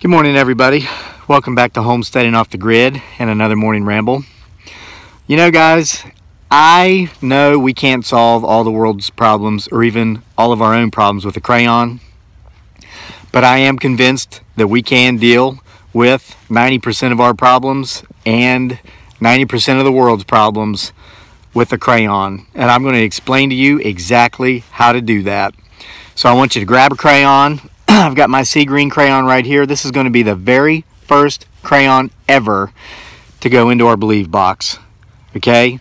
Good morning, everybody. Welcome back to Homesteading Off the Grid and another morning ramble. You know, guys, I know we can't solve all the world's problems or even all of our own problems with a crayon, but I am convinced that we can deal with 90% of our problems and 90% of the world's problems with a crayon. And I'm going to explain to you exactly how to do that. So I want you to grab a crayon. I've got my sea green crayon right here. This is going to be the very first crayon ever to go into our Believe box. Okay?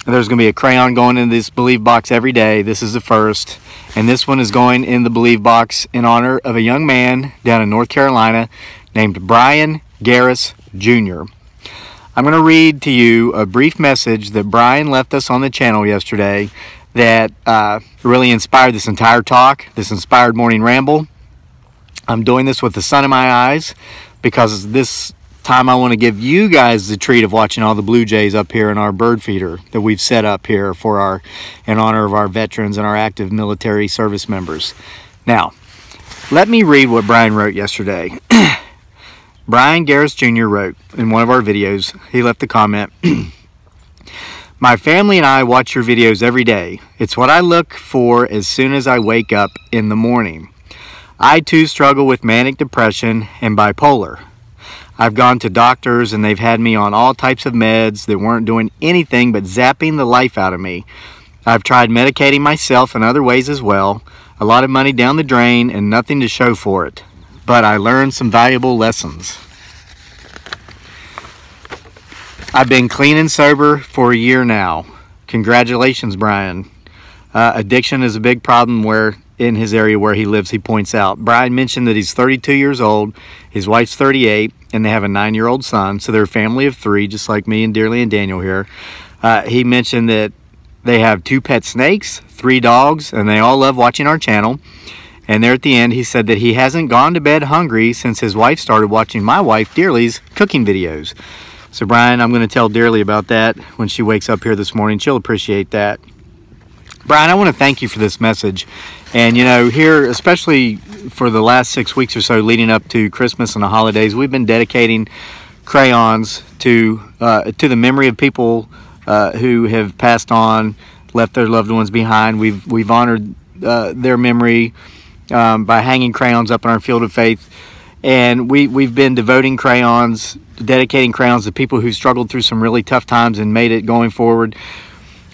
There's going to be a crayon going in this Believe box every day. This is the first. And this one is going in the Believe box in honor of a young man down in North Carolina named Brian Garris Jr. I'm going to read to you a brief message that Brian left us on the channel yesterday that really inspired this entire talk, this inspired morning ramble. I'm doing this with the sun in my eyes because this time I want to give you guys the treat of watching all the blue jays up here in our bird feeder that we've set up here for in honor of our veterans and our active military service members. Now, let me read what Brian wrote yesterday. Brian Garris Jr. wrote in one of our videos, he left a comment, "My family and I watch your videos every day. It's what I look for as soon as I wake up in the morning. I too struggle with manic depression and bipolar. I've gone to doctors and they've had me on all types of meds that weren't doing anything but zapping the life out of me. I've tried medicating myself in other ways as well. A lot of money down the drain and nothing to show for it. But I learned some valuable lessons. I've been clean and sober for a year now." Congratulations, Brian. Addiction is a big problem in his area where he lives, he points out. Brian mentioned that he's 32 years old, his wife's 38, and they have a 9-year-old son, so they're a family of 3, just like me and Dearly and Daniel here. He mentioned that they have 2 pet snakes, 3 dogs, and they all love watching our channel. And there at the end, he said that he hasn't gone to bed hungry since his wife started watching my wife, Dearly's, cooking videos. So, Brian, I'm going to tell Dearly about that when she wakes up here this morning. She'll appreciate that. Brian, I want to thank you for this message. And, you know, here, especially for the last 6 weeks or so leading up to Christmas and the holidays, we've been dedicating crayons to the memory of people who have passed on, left their loved ones behind. We've honored their memory by hanging crayons up in our field of faith. And we've been devoting crayons, dedicating crayons to people who struggled through some really tough times and made it going forward.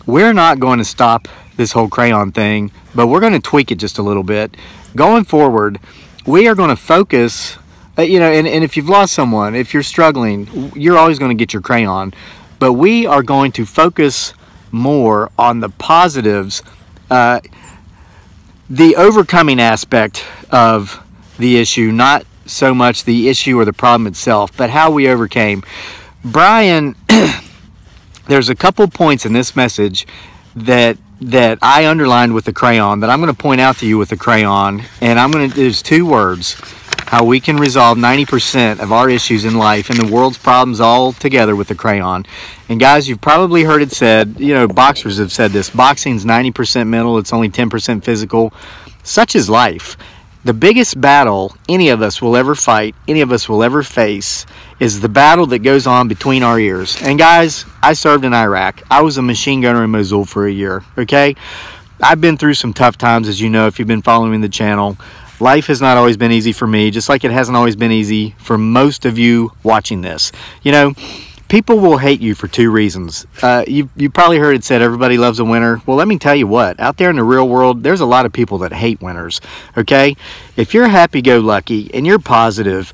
We're not going to stop this whole crayon thing, but we're going to tweak it just a little bit. Going forward, we are going to focus, you know, and if you've lost someone, if you're struggling, you're always going to get your crayon. But we are going to focus more on the positives, the overcoming aspect of the issue, not so much the issue or the problem itself, but how we overcame. Brian, there's a couple points in this message that I underlined with the crayon that I'm going to point out to you with the crayon, and there's 2 words, how we can resolve 90% of our issues in life and the world's problems all together with the crayon. And guys, you've probably heard it said, you know, boxers have said this, boxing's 90% mental, it's only 10% physical. Such is life. The biggest battle any of us will ever fight, any of us will ever face, is the battle that goes on between our ears. And guys, I served in Iraq. I was a machine gunner in Mosul for a year, okay? I've been through some tough times, as you know, if you've been following the channel. Life has not always been easy for me, just like it hasn't always been easy for most of you watching this. You know, people will hate you for 2 reasons. You probably heard it said everybody loves a winner. Well, let me tell you what. Out there in the real world, there's a lot of people that hate winners, okay? If you're happy-go-lucky and you're positive,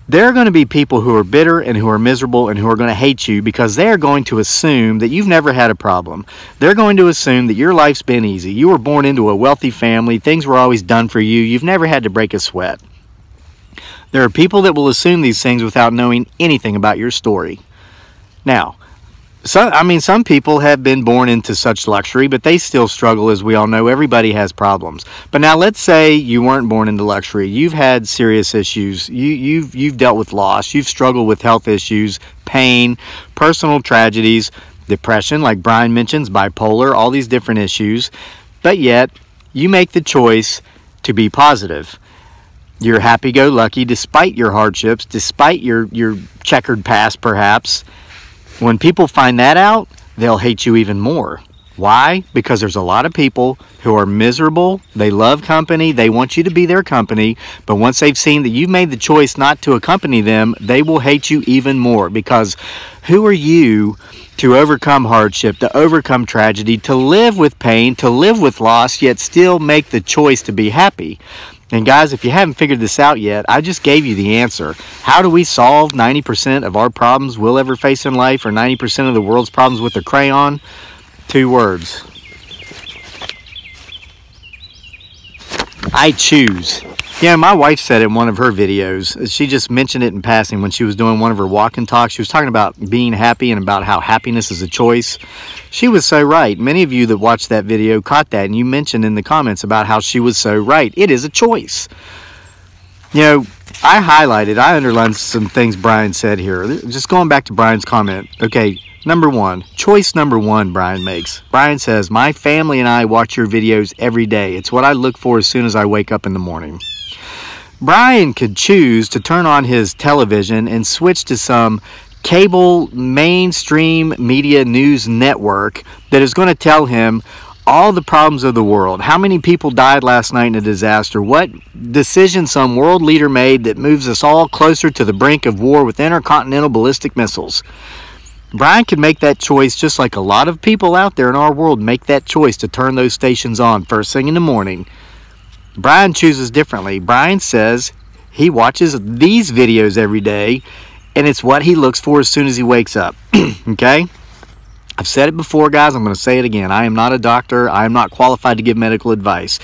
there are going to be people who are bitter and who are miserable and who are going to hate you because they are going to assume that you've never had a problem. They're going to assume that your life's been easy. You were born into a wealthy family. Things were always done for you. You've never had to break a sweat. There are people that will assume these things without knowing anything about your story. Now, some people have been born into such luxury, but they still struggle, as we all know. Everybody has problems. But now let's say you weren't born into luxury. You've had serious issues. You've dealt with loss. You've struggled with health issues, pain, personal tragedies, depression, like Brian mentions, bipolar, all these different issues. But yet, you make the choice to be positive. You're happy-go-lucky despite your hardships, despite your checkered past perhaps. When people find that out, they'll hate you even more. Why? Because there's a lot of people who are miserable. They love company. They want you to be their company. But once they've seen that you've made the choice not to accompany them, they will hate you even more. Because who are you to overcome hardship, to overcome tragedy, to live with pain, to live with loss, yet still make the choice to be happy? And guys, if you haven't figured this out yet, I just gave you the answer. How do we solve 90% of our problems we'll ever face in life, or 90% of the world's problems with a crayon? 2 words. I choose. Yeah, my wife said in one of her videos, she just mentioned it in passing when she was doing one of her walk and talks. She was talking about being happy and about how happiness is a choice. She was so right. Many of you that watched that video caught that, and you mentioned in the comments about how she was so right. It is a choice. You know, I underlined some things Brian said here. Just going back to Brian's comment. Okay, number 1, choice number 1 Brian makes. Brian says, my family and I watch your videos every day. It's what I look for as soon as I wake up in the morning. Brian could choose to turn on his television and switch to some cable mainstream media news network that is going to tell him all the problems of the world. How many people died last night in a disaster? What decision some world leader made that moves us all closer to the brink of war with intercontinental ballistic missiles? Brian could make that choice just like a lot of people out there in our world make that choice to turn those stations on first thing in the morning. Brian chooses differently. Brian says he watches these videos every day, and it's what he looks for as soon as he wakes up. Okay? I've said it before, guys. I'm going to say it again. I am not a doctor. I am not qualified to give medical advice.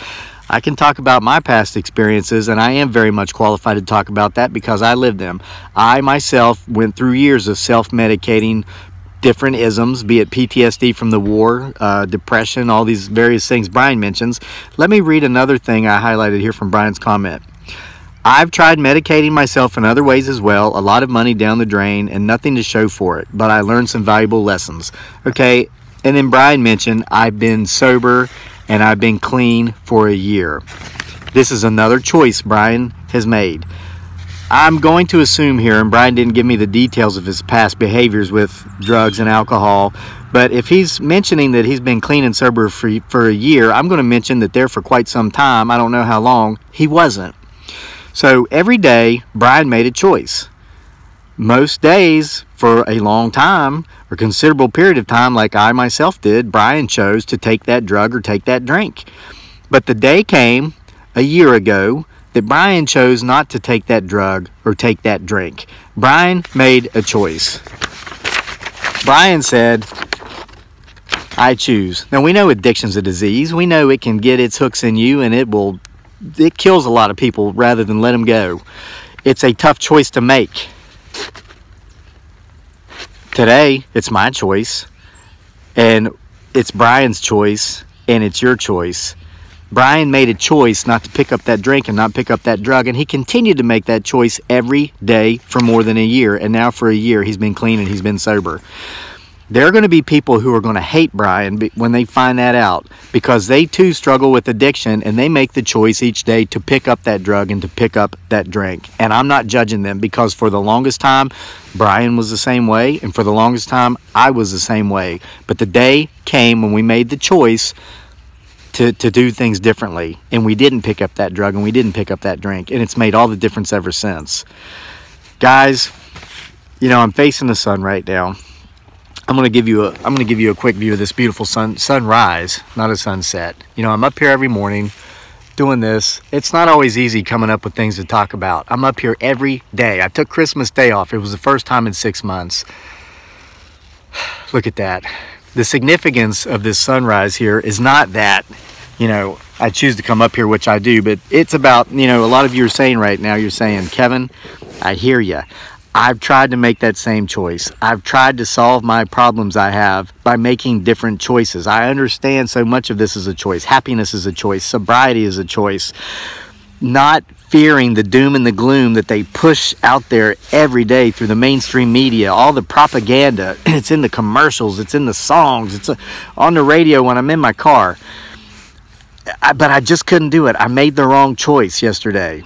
I can talk about my past experiences, and I am very much qualified to talk about that because I lived them. I myself went through years of self-medicating different isms, be it PTSD from the war, depression, all these various things Brian mentions. Let me read another thing I highlighted here from Brian's comment. I've tried medicating myself in other ways as well, a lot of money down the drain and nothing to show for it, but I learned some valuable lessons. Okay, and then Brian mentioned I've been sober and I've been clean for a year. This is another choice Brian has made. I'm going to assume here, and Brian didn't give me the details of his past behaviors with drugs and alcohol, but if he's mentioning that he's been clean and sober for a year, I'm going to mention that there for quite some time, I don't know how long, he wasn't. So every day, Brian made a choice. Most days, for a long time, or considerable period of time, like I myself did, Brian chose to take that drug or take that drink. But the day came a year ago that Brian chose not to take that drug or take that drink. Brian made a choice. Brian said, I choose. Now, we know addiction's a disease. We know it can get its hooks in you, and it kills a lot of people rather than let them go. It's a tough choice to make. Today, it's my choice, and it's Brian's choice, and it's your choice. Brian made a choice not to pick up that drink and not pick up that drug, and he continued to make that choice every day for more than a year, and now for a year he's been clean and he's been sober. There are going to be people who are going to hate Brian when they find that out, because they too struggle with addiction, and they make the choice each day to pick up that drug and to pick up that drink. And I'm not judging them, because for the longest time Brian was the same way, and for the longest time I was the same way. But the day came when we made the choice to do things differently, and we didn't pick up that drug and we didn't pick up that drink, and it's made all the difference ever since. Guys, you know, I'm facing the sun right now. I'm going to give you a quick view of this beautiful sunrise, not a sunset. You know, I'm up here every morning doing this. It's not always easy coming up with things to talk about. I'm up here every day. I took Christmas Day off. It was the first time in 6 months. Look at that. The significance of this sunrise here is not that, you know, I choose to come up here, which I do, but it's about, you know, a lot of you are saying right now, you're saying, Kevin, I hear you. I've tried to make that same choice. I've tried to solve my problems I have by making different choices. I understand so much of this is a choice. Happiness is a choice. Sobriety is a choice. Not fearing the doom and the gloom that they push out there every day through the mainstream media, all the propaganda. It's in the commercials, it's in the songs, it's on the radio when I'm in my car. But I just couldn't do it. I made the wrong choice yesterday.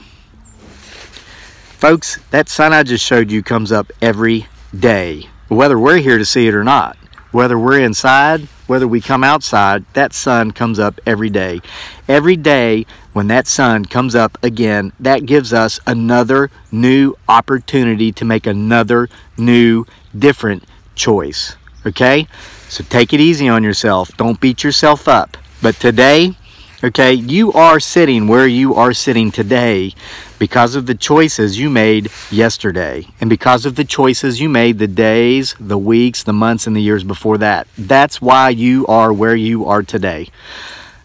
Folks, that sun I just showed you comes up every day, whether we're here to see it or not. Whether we're inside, whether we come outside, that sun comes up every day. Every day when that sun comes up again, that gives us another new opportunity to make another new, different choice. Okay? So take it easy on yourself. Don't beat yourself up. But today, okay, you are sitting where you are sitting today because of the choices you made yesterday, and because of the choices you made the days, the weeks, the months, and the years before that. That's why you are where you are today.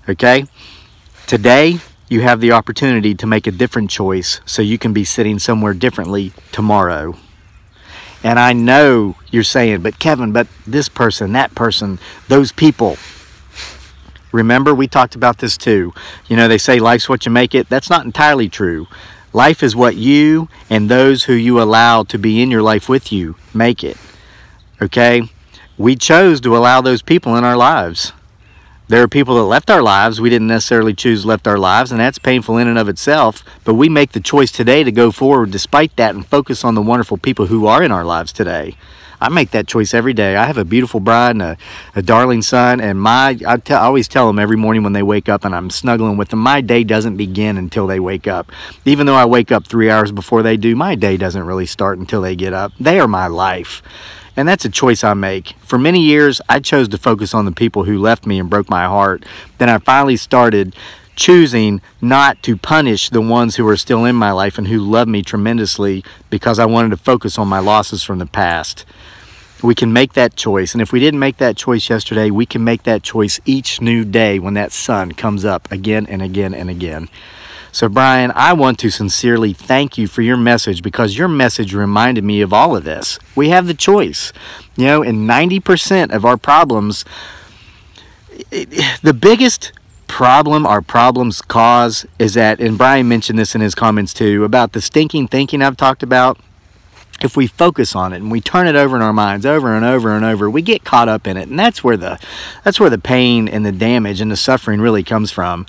Okay? Today, you have the opportunity to make a different choice so you can be sitting somewhere differently tomorrow. And I know you're saying, but Kevin, but this person, that person, those people. Remember, we talked about this too. You know, they say life's what you make it. That's not entirely true. Life is what you and those who you allow to be in your life with you make it. Okay? We chose to allow those people in our lives. There are people that left our lives. We didn't necessarily choose left our lives, and that's painful in and of itself. But we make the choice today to go forward despite that and focus on the wonderful people who are in our lives today. I make that choice every day. I have a beautiful bride and a darling son, and I always tell them every morning when they wake up and I'm snuggling with them, my day doesn't begin until they wake up. Even though I wake up 3 hours before they do, my day doesn't really start until they get up. They are my life. And that's a choice I make. For many years, I chose to focus on the people who left me and broke my heart. Then I finally started choosing not to punish the ones who are still in my life and who love me tremendously, because I wanted to focus on my losses from the past. We can make that choice. And if we didn't make that choice yesterday, we can make that choice each new day when that sun comes up again and again and again. So Brian, I want to sincerely thank you for your message, because your message reminded me of all of this. We have the choice. You know, and 90% of our problems, the biggest problem our problems cause is that, and Brian mentioned this in his comments too, about the stinking thinking I've talked about. If we focus on it and we turn it over in our minds over and over and over, we get caught up in it. And that's where the pain and the damage and the suffering really comes from.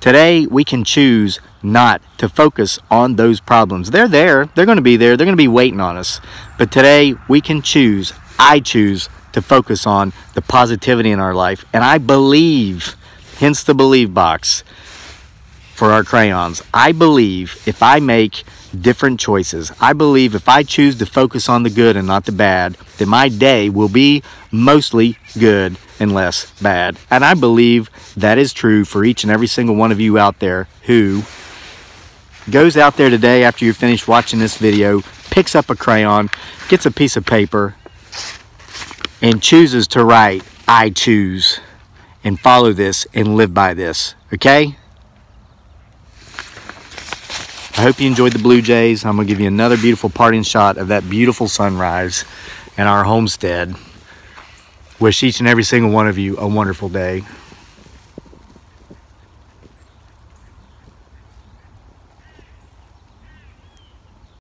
Today, we can choose not to focus on those problems. They're there. They're going to be there. They're going to be waiting on us. But today, we can choose. I choose to focus on the positivity in our life. And I believe, hence the believe box for our crayons. I believe if I make different choices, I believe if I choose to focus on the good and not the bad, then my day will be mostly good and less bad. And I believe that is true for each and every single one of you out there who goes out there today after you're finished watching this video, picks up a crayon, gets a piece of paper, and chooses to write, I choose, and follow this and live by this. Okay? I hope you enjoyed the Blue Jays. I'm going to give you another beautiful parting shot of that beautiful sunrise in our homestead. Wish each and every single one of you a wonderful day.